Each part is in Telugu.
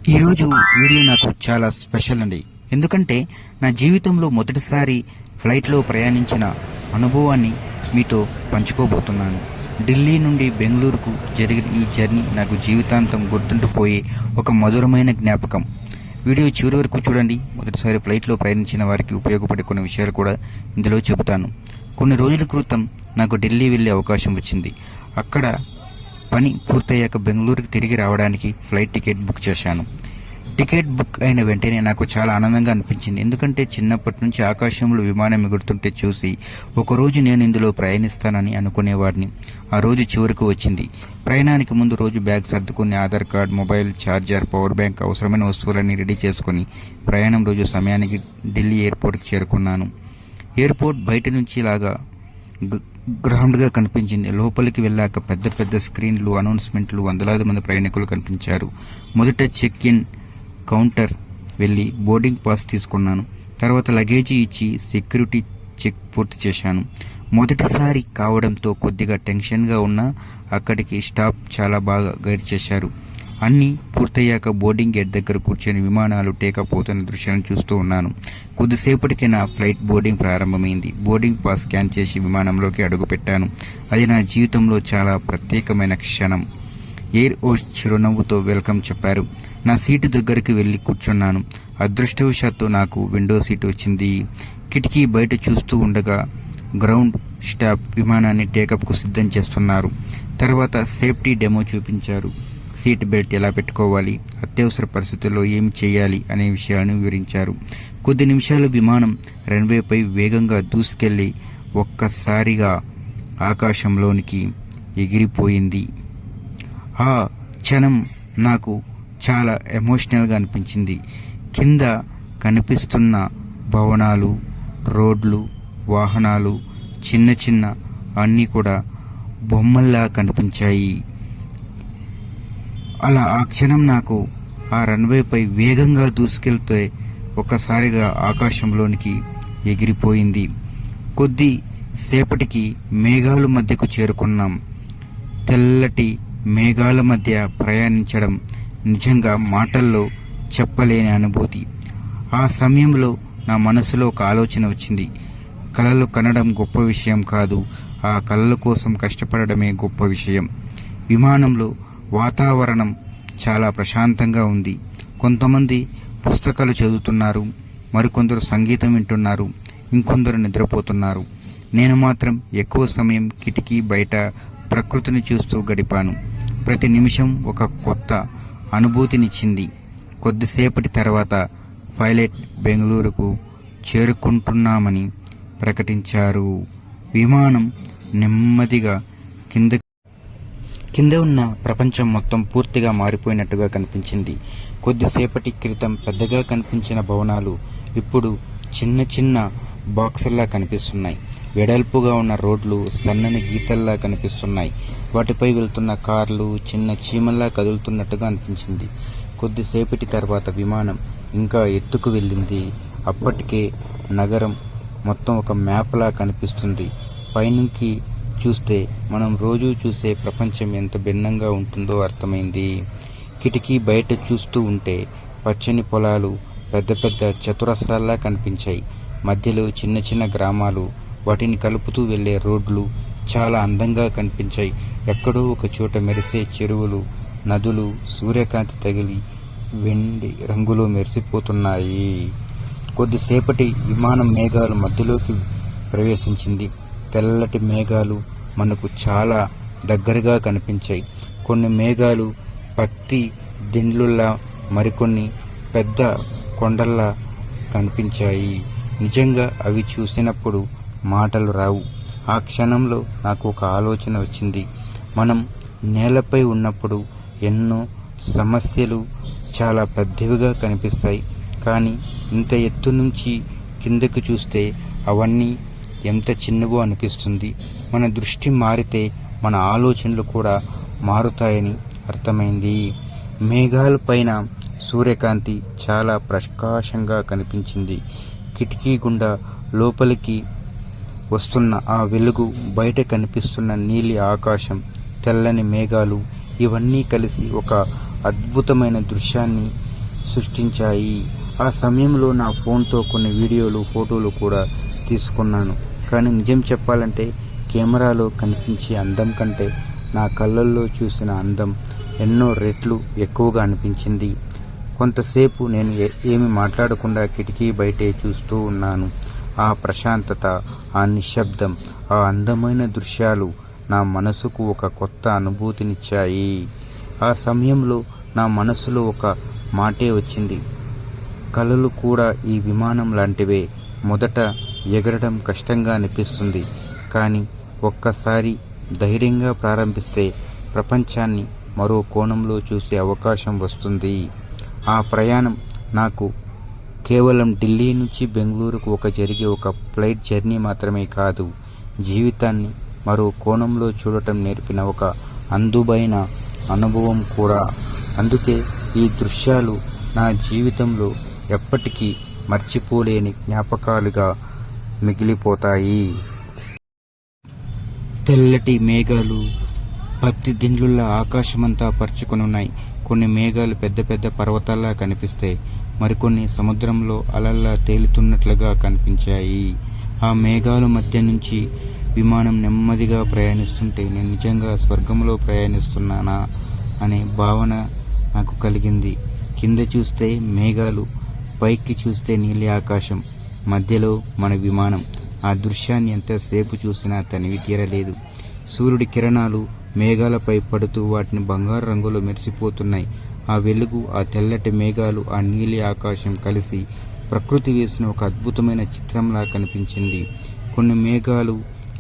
ఈరోజు వీడియో నాకు చాలా స్పెషల్ అండి. ఎందుకంటే నా జీవితంలో మొదటిసారి ఫ్లైట్లో ప్రయాణించిన అనుభవాన్ని మీతో పంచుకోబోతున్నాను. ఢిల్లీ నుండి బెంగళూరుకు జరిగిన ఈ జర్నీ నాకు జీవితాంతం గుర్తుండిపోయే ఒక మధురమైన జ్ఞాపకం. వీడియో చివరి వరకు చూడండి. మొదటిసారి ఫ్లైట్లో ప్రయాణించిన వారికి ఉపయోగపడే కొన్ని విషయాలు కూడా ఇందులో చెబుతాను. కొన్ని రోజుల క్రితం నాకు ఢిల్లీ వెళ్ళే అవకాశం వచ్చింది. అక్కడ పని పూర్తయ్యాక బెంగళూరుకి తిరిగి రావడానికి ఫ్లైట్ టికెట్ బుక్ చేశాను. టికెట్ బుక్ అయిన వెంటనే నాకు చాలా ఆనందంగా అనిపించింది. ఎందుకంటే చిన్నప్పటి నుంచి ఆకాశంలో విమానం ఎగురుతుంటే చూసి ఒకరోజు నేను ఇందులో ప్రయాణిస్తానని అనుకునేవాడిని. ఆ రోజు చివరకు వచ్చింది. ప్రయాణానికి ముందు రోజు బ్యాగ్ సర్దుకుని Aadhaar card, mobile, charger, power bank, అవసరమైన వస్తువులన్నీ రెడీ చేసుకుని ప్రయాణం రోజు సమయానికి ఢిల్లీ ఎయిర్పోర్ట్కి చేరుకున్నాను. ఎయిర్పోర్ట్ బయట నుంచి లాగా గ్రౌండ్గా కనిపించింది. లోపలికి వెళ్ళాక పెద్ద పెద్ద స్క్రీన్లు, అనౌన్స్మెంట్లు, వందలాది మంది ప్రయాణికులు కనిపించారు. మొదట చెక్ ఇన్ కౌంటర్ వెళ్ళి బోర్డింగ్ పాస్ తీసుకున్నాను. తర్వాత లగేజీ ఇచ్చి సెక్యూరిటీ చెక్ పూర్తి చేశాను. మొదటిసారి కావడంతో కొద్దిగా టెన్షన్గా ఉన్నా అక్కడికి స్టాఫ్ చాలా బాగా గైడ్ చేశారు. అన్నీ పూర్తయ్యాక బోర్డింగ్ గేట్ దగ్గర కూర్చొని విమానాలు టేకప్ అవుతున్న దృశ్యాలను చూస్తూ ఉన్నాను. కొద్దిసేపటికి నా ఫ్లైట్ బోర్డింగ్ ప్రారంభమైంది. బోర్డింగ్ పాస్ స్కాన్ చేసి విమానంలోకి అడుగుపెట్టాను. అది నా జీవితంలో చాలా ప్రత్యేకమైన క్షణం. ఎయిర్ హోస్ట్ చిరునవ్వుతో వెల్కమ్ చెప్పారు. నా సీటు దగ్గరికి వెళ్ళి కూర్చున్నాను. అదృష్టవశాత్తు నాకు విండో సీటు వచ్చింది. కిటికీ బయట చూస్తూ ఉండగా గ్రౌండ్ స్టాఫ్ విమానాన్ని టేకప్కు సిద్ధం చేస్తున్నారు. తర్వాత సేఫ్టీ డెమో చూపించారు. సీట్ బెల్ట్ ఎలా పెట్టుకోవాలి, అత్యవసర పరిస్థితుల్లో ఏం చేయాలి అనే విషయాలను వివరించారు. కొద్ది నిమిషాలు విమానం రన్వేపై వేగంగా దూసుకెళ్లి ఒక్కసారిగా ఆకాశంలోనికి ఎగిరిపోయింది. ఆ క్షణం నాకు చాలా ఎమోషనల్గా అనిపించింది. కింద కనిపిస్తున్న భవనాలు, రోడ్లు, వాహనాలు చిన్న చిన్న అన్నీ కూడా బొమ్మల్లా కనిపించాయి. అలా ఆ క్షణం నాకు ఆ రన్వేపై వేగంగా దూసుకెళ్తే ఒక్కసారిగా ఆకాశంలోనికి ఎగిరిపోయింది. కొద్ది సేపటికి మేఘాల మధ్యకు చేరుకున్నాం. తెల్లటి మేఘాల మధ్య ప్రయాణించడం నిజంగా మాటల్లో చెప్పలేని అనుభూతి. ఆ సమయంలో నా మనసులో ఒక ఆలోచన వచ్చింది. కలలు కనడం గొప్ప విషయం కాదు, ఆ కలల కోసం కష్టపడడమే గొప్ప విషయం. విమానంలో వాతావరణం చాలా ప్రశాంతంగా ఉంది. కొంతమంది పుస్తకాలు చదువుతున్నారు, మరికొందరు సంగీతం వింటున్నారు, ఇంకొందరు నిద్రపోతున్నారు. నేను మాత్రం ఎక్కువ సమయం కిటికీ బయట ప్రకృతిని చూస్తూ గడిపాను. ప్రతి నిమిషం ఒక కొత్త అనుభూతినిచ్చింది. కొద్దిసేపటి తర్వాత పైలట్ బెంగళూరుకు చేరుకుంటున్నామని ప్రకటించారు. విమానం నెమ్మదిగా కింద ఉన్న ప్రపంచం మొత్తం పూర్తిగా మారిపోయినట్టుగా కనిపించింది. కొద్దిసేపటి క్రితం పెద్దగా కనిపించిన భవనాలు ఇప్పుడు చిన్న చిన్న బాక్సుల్లా కనిపిస్తున్నాయి. వెడల్పుగా ఉన్న రోడ్లు సన్నని గీతల్లా కనిపిస్తున్నాయి. వాటిపై వెళ్తున్న కార్లు చిన్న చీమల్లా కదులుతున్నట్టుగా అనిపించింది. కొద్దిసేపటి తర్వాత విమానం ఇంకా ఎత్తుకు వెళ్ళింది. అప్పటికే నగరం మొత్తం ఒక మ్యాప్లా కనిపిస్తుంది. పైనుంచి చూస్తే మనం రోజూ చూసే ప్రపంచం ఎంత భిన్నంగా ఉంటుందో అర్థమైంది. కిటికీ బయట చూస్తూ ఉంటే పచ్చని పొలాలు పెద్ద పెద్ద చతురస్రాల్లా కనిపించాయి. మధ్యలో చిన్న చిన్న గ్రామాలు, వాటిని కలుపుతూ వెళ్లే రోడ్లు చాలా అందంగా కనిపించాయి. ఎక్కడో ఒక చోట మెరిసే చెరువులు, నదులు సూర్యకాంతి తగిలి వెండి రంగులో మెరిసిపోతున్నాయి. కొద్దిసేపటి విమానం మేఘాల మధ్యలోకి ప్రవేశించింది. తెల్లటి మేఘాలు మనకు చాలా దగ్గరగా కనిపించాయి. కొన్ని మేఘాలు పత్తి దిండ్లుల్లా, మరికొన్ని పెద్ద కొండల్లా కనిపించాయి. నిజంగా అవి చూసినప్పుడు మాటలు రావు. ఆ క్షణంలో నాకు ఒక ఆలోచన వచ్చింది. మనం నేలపై ఉన్నప్పుడు ఎన్నో సమస్యలు చాలా పెద్దవిగా కనిపిస్తాయి. కానీ ఇంత ఎత్తు నుంచి కిందకు చూస్తే అవన్నీ ఎంత చిన్నవో అనిపిస్తుంది. మన దృష్టి మారితే మన ఆలోచనలు కూడా మారుతాయని అర్థమైంది. మేఘాల పైన సూర్యకాంతి చాలా ప్రకాశంగా కనిపించింది. కిటికీ గుండా లోపలికి వస్తున్న ఆ వెలుగు, బయట కనిపిస్తున్న నీలి ఆకాశం, తెల్లని మేఘాలు ఇవన్నీ కలిసి ఒక అద్భుతమైన దృశ్యాన్ని సృష్టించాయి. ఆ సమయంలో నా ఫోన్తో కొన్ని వీడియోలు, ఫోటోలు కూడా తీసుకున్నాను. కానీ నిజం చెప్పాలంటే కెమెరాలో కనిపించే అందం కంటే నా కళ్ళల్లో చూసిన అందం ఎన్నో రెట్లు ఎక్కువగా అనిపించింది. కొంతసేపు నేను ఏమి మాట్లాడకుండా కిటికీ బయటే చూస్తూ ఉన్నాను. ఆ ప్రశాంతత, ఆ నిశ్శబ్దం, ఆ అందమైన దృశ్యాలు నా మనసుకు ఒక కొత్త అనుభూతినిచ్చాయి. ఆ సమయంలో నా మనసులో ఒక మాటే వచ్చింది. కలలు కూడా ఈ విమానం లాంటివే. మొదట ఎగరడం కష్టంగా అనిపిస్తుంది, కానీ ఒక్కసారి ధైర్యంగా ప్రారంభిస్తే ప్రపంచాన్ని మరో కోణంలో చూసే అవకాశం వస్తుంది. ఆ ప్రయాణం నాకు కేవలం ఢిల్లీ నుంచి బెంగళూరుకు జరిగే ఒక ఫ్లైట్ జర్నీ మాత్రమే కాదు, జీవితాన్ని మరో కోణంలో చూడటం నేర్పిన ఒక అందుబైన అనుభవం కూడా. అందుకే ఈ దృశ్యాలు నా జీవితంలో ఎప్పటికీ మర్చిపోలేని జ్ఞాపకాలుగా మిగిలిపోతాయి. తెల్లటి మేఘాలు పత్తి దిండ్లుల్లా ఆకాశమంతా పరుచుకొనున్నాయి. కొన్ని మేఘాలు పెద్ద పెద్ద పర్వతాల్లా కనిపిస్తాయి, మరికొన్ని సముద్రంలో అలల్లా తేలుతున్నట్లుగా కనిపించాయి. ఆ మేఘాల మధ్య నుంచి విమానం నెమ్మదిగా ప్రయాణిస్తుంటే నేను నిజంగా స్వర్గంలో ప్రయాణిస్తున్నానా అనే భావన నాకు కలిగింది. కింద చూస్తే మేఘాలు, పైకి చూస్తే నీలి ఆకాశం, మధ్యలో మన విమానం. ఆ దృశ్యాన్ని ఎంతసేపు చూసినా తనివి తీరలేదు. సూర్యుడి కిరణాలు మేఘాలపై పడుతూ వాటిని బంగారు రంగులో మెరిసిపోతున్నాయి. ఆ వెలుగు, ఆ తెల్లటి మేఘాలు, ఆ నీలి ఆకాశం కలిసి ప్రకృతి వేసిన ఒక అద్భుతమైన చిత్రంలా కనిపించింది. కొన్ని మేఘాలు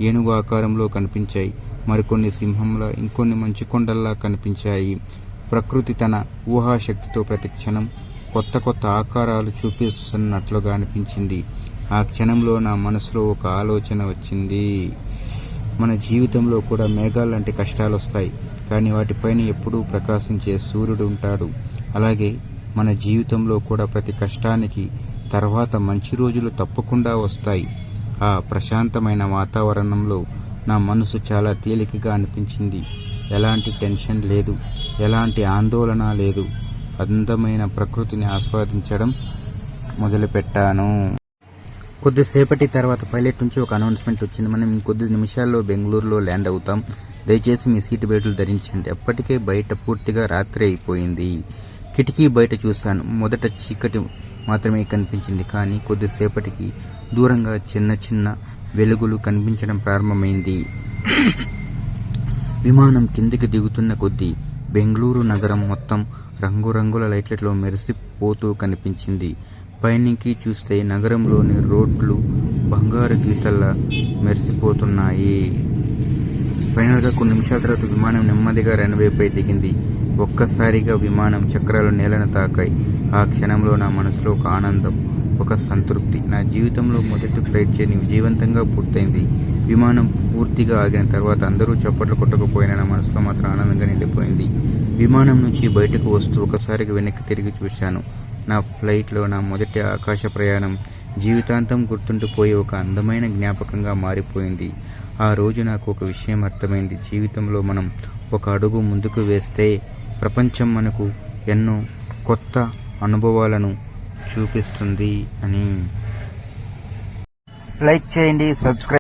ఏనుగు ఆకారంలో కనిపించాయి, మరికొన్ని సింహంలా, ఇంకొన్ని మంచుకొండల్లా కనిపించాయి. ప్రకృతి తన ఊహాశక్తితో ప్రతి క్షణం కొత్త కొత్త ఆకారాలు చూపిస్తున్నట్లుగా అనిపించింది. ఆ క్షణంలో నా మనసులో ఒక ఆలోచన వచ్చింది. మన జీవితంలో కూడా మేఘాలంటే కష్టాలు వస్తాయి, కానీ వాటిపైన ఎప్పుడూ ప్రకాశించే సూర్యుడు ఉంటాడు. అలాగే మన జీవితంలో కూడా ప్రతి కష్టానికి తర్వాత మంచి రోజులు తప్పకుండా వస్తాయి. ఆ ప్రశాంతమైన వాతావరణంలో నా మనసు చాలా తేలికగా అనిపించింది. ఎలాంటి టెన్షన్ లేదు, ఎలాంటి ఆందోళన లేదు. అందమైన ప్రకృతిని ఆస్వాదించడం మొదలుపెట్టాను. కొద్దిసేపటి తర్వాత పైలట్ నుంచి ఒక అనౌన్స్మెంట్ వచ్చింది. మనం ఇంకొద్ది నిమిషాల్లో బెంగళూరులో ల్యాండ్ అవుతాం, దయచేసి మీ సీటు బెల్టులు ధరించండి. అప్పటికే బయట పూర్తిగా రాత్రి అయిపోయింది. కిటికీ బయట చూశాను. మొదట చీకటి మాత్రమే కనిపించింది, కానీ కొద్దిసేపటికి దూరంగా చిన్న చిన్న వెలుగులు కనిపించడం ప్రారంభమైంది. విమానం కిందికి దిగుతున్న కొద్దీ బెంగళూరు నగరం మొత్తం రంగురంగుల లైట్లతో మెరిసిపోతూ కనిపించింది. పైనికి చూస్తే నగరంలోని రోడ్లు బంగారు గీతల్లా మెరిసిపోతున్నాయి. ఫైనల్గా కొన్ని నిమిషాల తర్వాత విమానం నెమ్మదిగా రన్వేపై దిగింది. ఒక్కసారిగా విమానం చక్రాలు నేలను తాకాయి. ఆ క్షణంలో నా మనసులో ఒక ఆనందం, ఒక సంతృప్తి. నా జీవితంలో మొదటి ఫ్లైట్ జర్నీ విజయవంతంగా పూర్తయింది. విమానం పూర్తిగా ఆగిన తర్వాత అందరూ చప్పట్లు కొట్టకపోయినా నా మనసులో మాత్రం ఆనందంగా నిండిపోయింది. విమానం నుంచి బయటకు వస్తూ ఒకసారిగా వెనక్కి తిరిగి చూశాను. నా ఫ్లైట్లో నా మొదటి ఆకాశ ప్రయాణం జీవితాంతం గుర్తుండిపోయే ఒక అందమైన జ్ఞాపకంగా మారిపోయింది. ఆ రోజు నాకు ఒక విషయం అర్థమైంది. జీవితంలో మనం ఒక అడుగు ముందుకు వేస్తే ప్రపంచం మనకు ఎన్నో కొత్త అనుభవాలను చూపిస్తుంది అని. లైక్ చేయండి, సబ్స్క్రైబ్